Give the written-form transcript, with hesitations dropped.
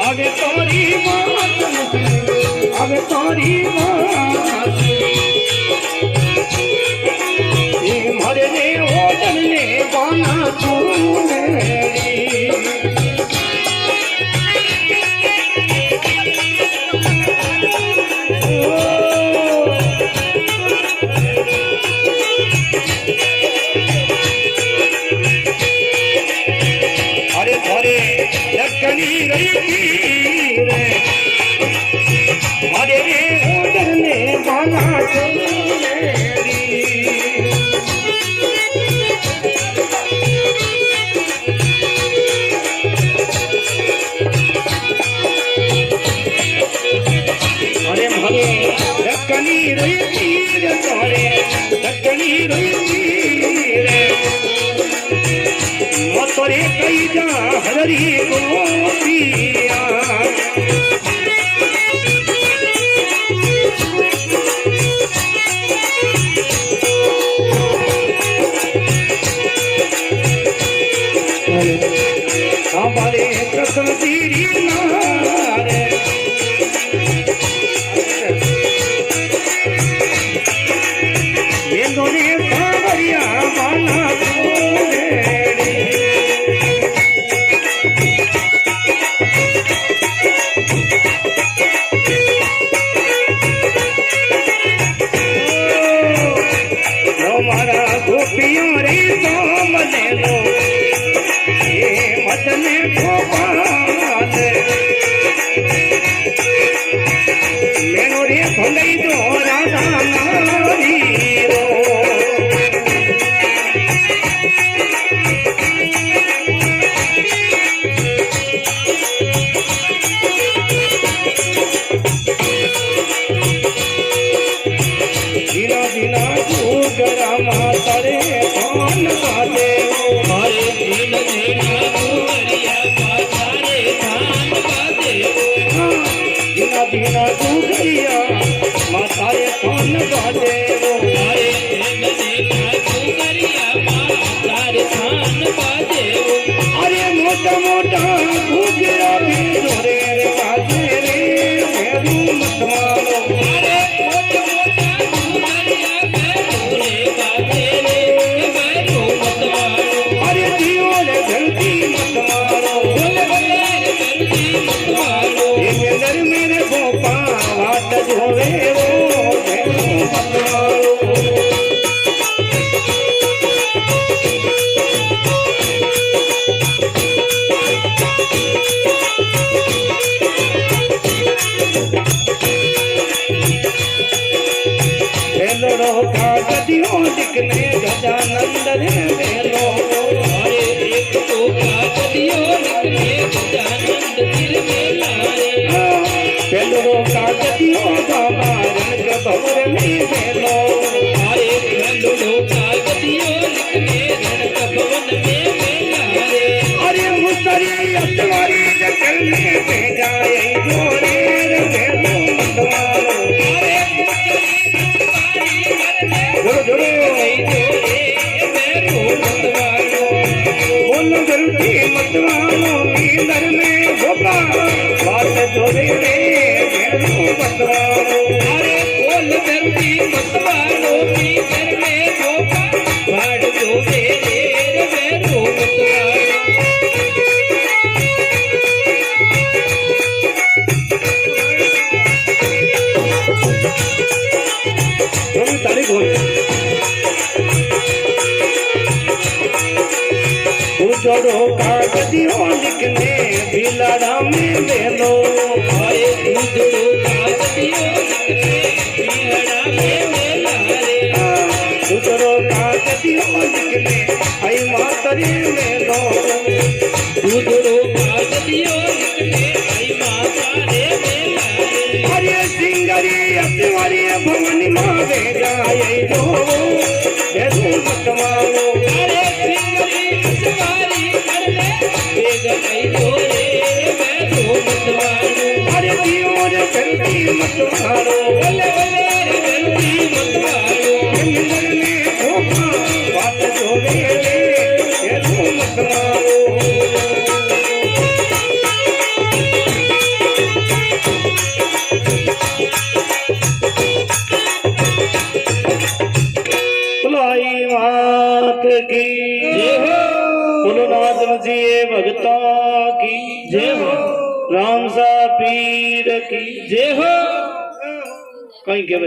आगे तोरी बात आगे तोरी बात मारे ने ओडन ने बाना अरे अरे लखनी रही रे मारे रे ओडन ने बाना अरे मारे लखनी रही रे तोरे लखनी रही रे मोतरे कई जा हरी को पिया हमारे कसम तेरी नारे ये दोने सावरिया बाना हमारा गोपियों रे सोम ले लो ये मदन गोपाल मेनो रे भंगई दो राधा नारी रो जीना जीना गरा माता रे कौन बाजे हरे जीना जीना गुरिया माता रे धान बाजे जीना जीना गुरिया माता रे कौन बाजे हरे जीना जीना गुरिया माता रे धान बाजे अरे मोटा मोटा गुरिया भी जोरे रे बाजे रे मेरू मत मारो अरे मोटा मोटा अरे जियो रे धरती मत मारो ये मेरे मेरे गोपाल हाथ धोवे वो मत मारो गदियों दिखने गजानंद रे मेलो अरे एक तो गदियों दिखने गजानंद तिर मेला रे पेलो का गदियों बाबा रंग भवर में मेलो अरे पेलो का गदियों दिखने रंग भवन में मेला रे अरे मुसरी अतवारी करने पे जाए जोरे रे मेलो मतवारो अरे जोड़ो बोलो गलती मतवालो नींदर में गोपा बात जोड़े रे मतवालो अरे बोल गलती मतवालो नींदर में गोपा बात जोड़े रे मतवालो ताली बोल दूधड़ो कागजियो लिखने बिलाड़ा में मेलो अरे दूधड़ो कागजियो लिखने बिलाड़ा में मेला रे दूधड़ो कागजियो लिखने आई मातरी मेलो दूधड़ो कागजियो लिखने आई माता रे मेला रे अरे सिंगरी अतिवारी भवनी माँ जाए जो बेसू मत मारो अरे सिंगरी असवारी करने बेगा आई जो रे मैं तो मत मारो अरे दियो रे जल्दी मत मारो बोले बोले रे जल्दी मत मारो मिलन में धोखा बात जो वेले बेसू मत मारो बुलाई मात की जय हो बोलो नाथ जी भगता की जय हो राम सा पीर की जय हो कहीं के